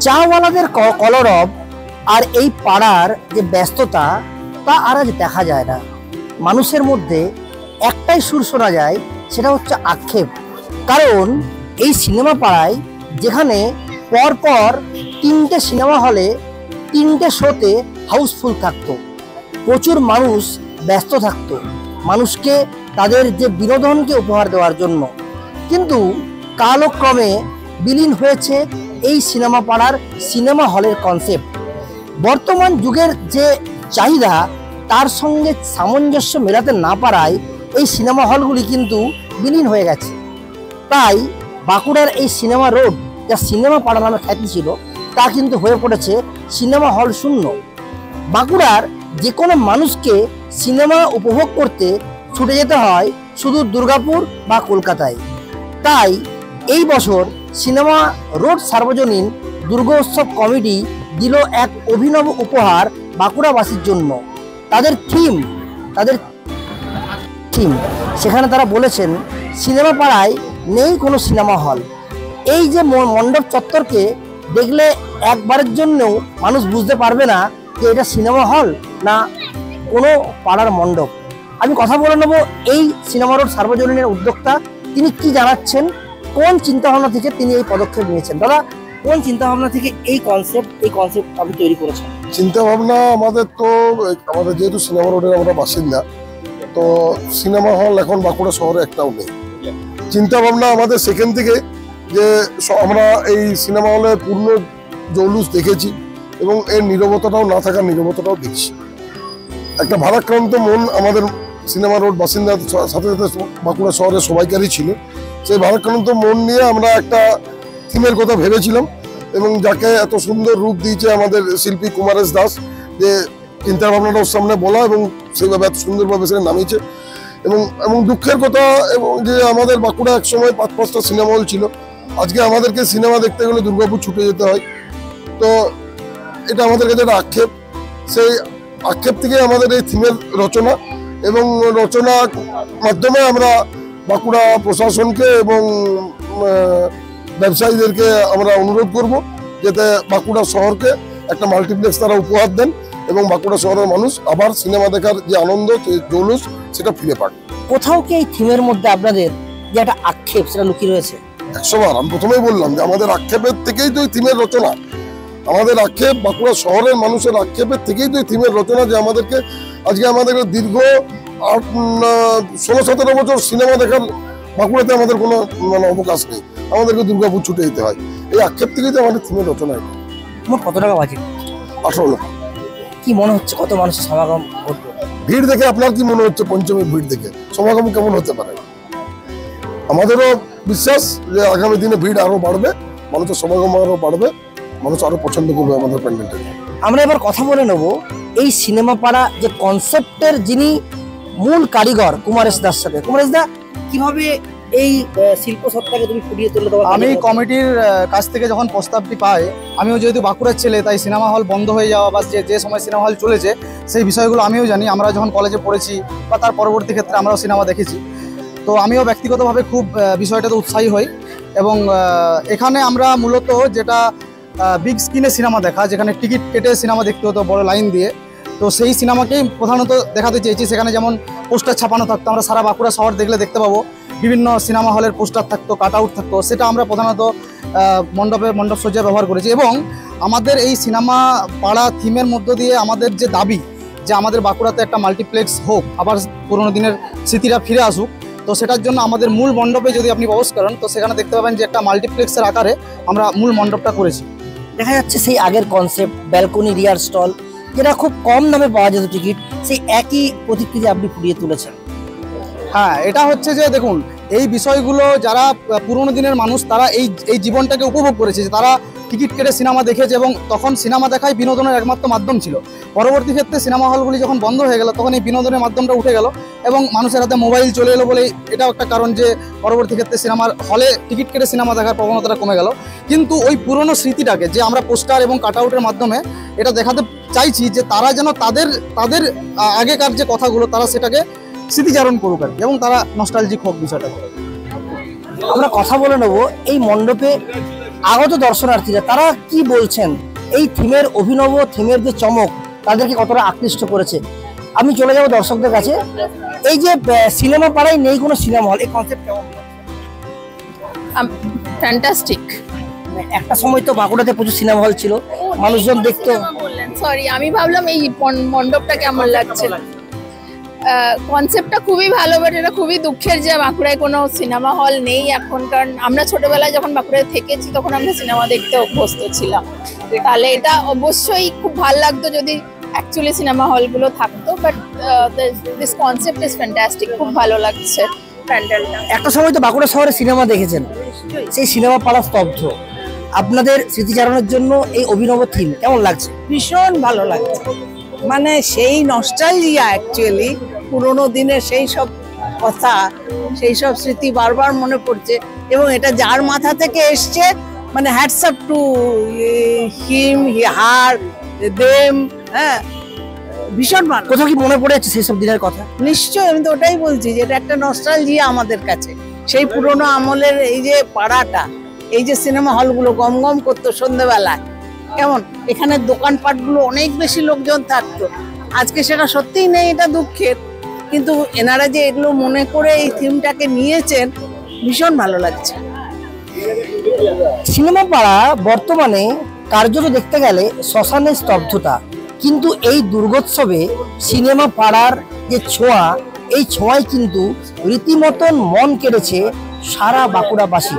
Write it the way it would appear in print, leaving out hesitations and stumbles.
চাওয়ালাদের কলরব আর এই পাড়ার যে ব্যস্ততা তা আর আজ দেখা যায় না। মানুষের মধ্যে একটাই সুর শোনা যায়, সেটা হচ্ছে আক্ষেপ। কারণ এই সিনেমা পাড়ায় যেখানে পরপর 3টে সিনেমা হলে 3টে শোতে হাউসফুল থাকতো, প্রচুর মানুষ ব্যস্ত থাকতো মানুষকে তাদের যে বিনোদনকে উপহার দেওয়ার জন্য, কিন্তু কালক্রমে বিলীন হয়েছে এই সিনেমা পাড়ার সিনেমা হলের কনসেপ্ট। বর্তমান যুগের যে চাহিদা তার সঙ্গে সামঞ্জস্য মেলাতে না পারায় এই সিনেমা হলগুলি কিন্তু বিলীন হয়ে গেছে। তাই বাঁকুড়ার এই সিনেমা রোড, যা সিনেমা পাড়া নামে খ্যাতি ছিল, তা কিন্তু হয়ে পড়েছে সিনেমা হল শূন্য। বাঁকুড়ার যে কোনো মানুষকে সিনেমা উপভোগ করতে ছুটে যেতে হয় সুদূর দুর্গাপুর বা কলকাতায়। তাই এই বছর সিনেমা রোড সার্বজনীন দুর্গোৎসব কমিটি দিল এক অভিনব উপহার বাঁকুড়াবাসীর জন্য। তাদের থিম সেখানে তারা বলেছেন, সিনেমা পাড়ায় নেই কোনো সিনেমা হল। এই যে মণ্ডপ চত্বরকে দেখলে একবারের জন্যও মানুষ বুঝতে পারবে না যে এটা সিনেমা হল না কোনো পাড়ার মণ্ডপ। আমি কথা বলে নেব এই সিনেমা রোড সার্বজনীনের উদ্যোক্তা, তিনি কি জানাচ্ছেন, কোন চিন্তাভাবনা থেকে তিনি এই পদক্ষেপ নিয়েছেন। দাদা, কোন চিন্তাভাবনা থেকে এই কনসেপ্ট আপনি তৈরি করেছেন? চিন্তাভাবনা আমাদের যেহেতু সিনেমা রোডের আমরা বাসিন্দা, তো সিনেমা হল এখন বাঁকুড়া শহরে একটাও নেই। চিন্তাভাবনা আমাদের সেখান থেকে যে আমরা এই সিনেমা হলে পূর্ণ জৌলুস দেখেছি এবং এর নীরবতাটাও না থাকার নীরবতাটাও দেখছি। একটা ভারাক্রান্ত মন আমাদের সিনেমা রোড বাসিন্দার সাথে সাথে বাঁকুড়া শহরের সবাইকারই ছিল। সেই ভারাক্রান্ত মন নিয়ে আমরা একটা থিমের কথা ভেবেছিলাম এবং যাকে এত সুন্দর রূপ দিয়েছে আমাদের শিল্পী কুমারেশ দাস, যে চিন্তাভাবনাটা ওর সামনে বলা এবং সেইভাবে এত সুন্দরভাবে সেটা নামিয়েছে। এবং দুঃখের কথা এবং যে আমাদের বাঁকুড়া এক সময় 5-5টা সিনেমা হল ছিল, আজকে আমাদেরকে সিনেমা দেখতে গেলে দুর্গাপুর ছুটে যেতে হয়। তো এটা আমাদের কাছে একটা আক্ষেপ। সেই আক্ষেপ থেকে আমাদের এই থিমের রচনা এবং রচনার মাধ্যমে আমরা বাঁকুড়া প্রশাসনকে এবং ব্যবসায়ীদেরকে আমরা অনুরোধ করব যাতে বাঁকুড়া শহরকে একটা মাল্টিপ্লেক্স তারা উপহার দেন এবং বাঁকুড়া শহরের মানুষ আবার সিনেমা দেখার যে আনন্দ, জৌলুস, সেটা ফিরে পান। কোথাও কি এই থিমের মধ্যে আপনাদের যে একটা আক্ষেপ সেটা লুকিয়ে রয়েছে? 100 বার আমি প্রথমেই বললাম যে আমাদের আক্ষেপের থেকেই তো এই থিমের রচনা। আমাদের আক্ষেপ, বাঁকুড়া শহরের মানুষের আক্ষেপের থেকেই তো এই থিমের রচনা, যে আমাদেরকে আজকে আমাদের দীর্ঘ 16-17 বছর সিনেমা দেখার বাঁকুড়াতে আমাদের কোনো অবকাশ নেই, আমাদেরকে দুর্গাপুর ছুটে যেতে হয়। এই আক্ষেপ থেকেই তো আমাদের থিমের রচনা। মোট কত টাকা বাজেট? 18 লক্ষ। কি মনে হচ্ছে কত মানুষের সমাগম ঘটবে? ভিড় দেখে আপনার কি মনে হচ্ছে? পঞ্চমীর ভিড় দেখে সমাগম কেমন হতে পারে? আমাদেরও বিশ্বাস যে আগামী দিনে ভিড় আরো বাড়বে, মানুষের সমাগম আরো বাড়বে, মানুষ আরো পছন্দ করবে আমাদের প্যান্ডেলটাকে। আমরা এবার কথা বলে নেব এই সিনেমা পাড়া যে কনসেপ্টের যিনি মূল কারিগর কুমারেশ দাস সাথে। কুমারেশ দা, কিভাবে এই শিল্প সত্তাকে তুমি ফুটিয়ে তুলে দেওয়া? আমি কমিটির কাছ থেকে যখন প্রস্তাবটি পাই, আমিও যেহেতু বাঁকুড়ার ছেলে, তাই সিনেমা হল বন্ধ হয়ে যাওয়া বা যে সময় সিনেমা হল চলেছে সেই বিষয়গুলো আমিও জানি। আমরা যখন কলেজে পড়েছি বা তার পরবর্তী ক্ষেত্রে আমরাও সিনেমা দেখেছি, তো আমিও ব্যক্তিগতভাবে খুব বিষয়টাতে উৎসাহী হই। এবং এখানে আমরা মূলত যেটা বিগ স্ক্রিনে সিনেমা দেখা, যেখানে টিকিট কেটে সিনেমা দেখতে হতো বড় লাইন দিয়ে, তো সেই সিনেমাকেই প্রধানত দেখাতে চেয়েছি। সেখানে যেমন পোস্টার ছাপানো থাকতো, আমরা সারা বাঁকুড়া শহর দেখলে দেখতে পাবো বিভিন্ন সিনেমা হলের পোস্টার থাকতো, কাট আউট থাকতো, সেটা আমরা প্রধানত মণ্ডপ সজ্জায় ব্যবহার করেছি। এবং আমাদের এই সিনেমা পাড়া থিমের মধ্য দিয়ে আমাদের যে দাবি যে আমাদের বাঁকুড়াতে একটা মাল্টিপ্লেক্স হোক, আবার পুরোনো দিনের স্মৃতিটা ফিরে আসুক, তো সেটার জন্য আমাদের মূল মণ্ডপে যদি আপনি প্রবেশ করেন তো সেখানে দেখতে পাবেন যে একটা মাল্টিপ্লেক্সের আকারে আমরা মূল মণ্ডপটা করেছি। দেখা যাচ্ছে সেই আগের কনসেপ্ট, ব্যালকনি, রিয়ার স্টল, যেটা খুব কম দামে পাওয়া যেত টিকিট, সেই একই প্রতিকৃতি আপনি ফুটিয়ে তুলেছেন। হ্যাঁ, এটা হচ্ছে যে দেখুন, এই বিষয়গুলো যারা পুরোনো দিনের মানুষ তারা এই জীবনটাকে উপভোগ করেছে, যে তারা টিকিট কেটে সিনেমা দেখেছে এবং তখন সিনেমা দেখাই বিনোদনের একমাত্র মাধ্যম ছিল। পরবর্তী ক্ষেত্রে সিনেমা হলগুলি যখন বন্ধ হয়ে গেল তখন এই বিনোদনের মাধ্যমটা উঠে গেল এবং মানুষের হাতে মোবাইল চলে এলো বলে এটাও একটা কারণ যে পরবর্তী ক্ষেত্রে সিনেমার হলে টিকিট কেটে সিনেমা দেখার প্রবণতাটা কমে গেল। কিন্তু ওই পুরনো স্মৃতিটাকে যে আমরা পোস্টার এবং কাট আউটের মাধ্যমে এটা দেখাতে চাইছি যে তারা যেন তাদের আগেকার যে কথাগুলো তারা সেটাকে স্মৃতিচারণ করুক আর কি, এবং তারা নস্টালজিক হোক বিষয়টা। আমরা কথা বলে নেব এই মণ্ডপে আগত দর্শনার্থীরা তারা কি বলছেন, এই থিমের অভিনব থিমের যে চমক তাদেরকে কতটা আকৃষ্ট করেছে? আমি চলে যাব দর্শকদের কাছে। এই যে সিনেমা পাড়ায় নেই কোনো সিনেমা হল, এই কনসেপ্ট কেমন? ফ্যান্টাস্টিক। একটা সময় তো বাঁকুড়াতে প্রচুর সিনেমা হল ছিল, মানুষজন দেখতো। সরি, আমি ভাবলাম এই মণ্ডপটা কেমন লাগছে। কনসেপ্টটা খুবই ভালো, বাট এটা খুবই দুঃখের যে বাঁকুড়ায় কোনো সিনেমা হল নেই এখন। কারণ আমরা ছোটবেলায় যখন বাঁকুড়ায় থেকেছি তখন আমরা সিনেমা দেখতে অভ্যস্ত ছিলাম। তাহলে এটা অবশ্যই খুব ভালো লাগতো যদি অ্যাকচুয়ালি সিনেমা হলগুলো থাকতো। But this concept is fantastic, খুব ভালো লাগছে প্যান্ডেলটা। একটা সময় তো বাঁকুড়া শহরে সিনেমা দেখেছেন, সেই সিনেমা পাড়া স্তব্ধ। আপনাদের স্মৃতিচারণের জন্য এই অভিনব থিম কেমন লাগছে? ভীষণ ভালো লাগছে, মানে সেই নস্টালজিয়া অ্যাকচুয়ালি, পুরোনো দিনের সেই সব কথা, সেই সব স্মৃতি বারবার মনে পড়ছে। এবং এটা যার মাথা থেকে এসছে, মানে hats up to him, her them. হ্যাঁ, ভীষণ ভালো। কোথাও কি মনে পড়ে যাচ্ছে সেই সব দিনের কথা? নিশ্চয়ই, আমি তো ওটাই বলছি যে এটা একটা নস্টালজিয়া আমাদের কাছে। সেই পুরোনো আমলের এই যে পাড়াটা, এই যে সিনেমা হলগুলো গম গম করতো সন্ধ্যেবেলায়, কেমন এখানে দোকানপাটগুলো অনেক বেশি লোকজন থাকতো। আজকে সেটা সত্যিই নেই, এটা দুঃখের। কিন্তু এনারা যে এগুলো মনে করে এই থিমটাকে নিয়েছেন, ভীষণ ভালো লাগছে। সিনেমা পাড়া বর্তমানে কার্যত দেখতে গেলে শ্মশানের স্তব্ধতা, কিন্তু এই দুর্গোৎসবে সিনেমা পাড়ার যে ছোঁয়া, এই ছোঁয়ায় কিন্তু রীতিমতন মন কেড়েছে সারা বাঁকুড়াবাসী।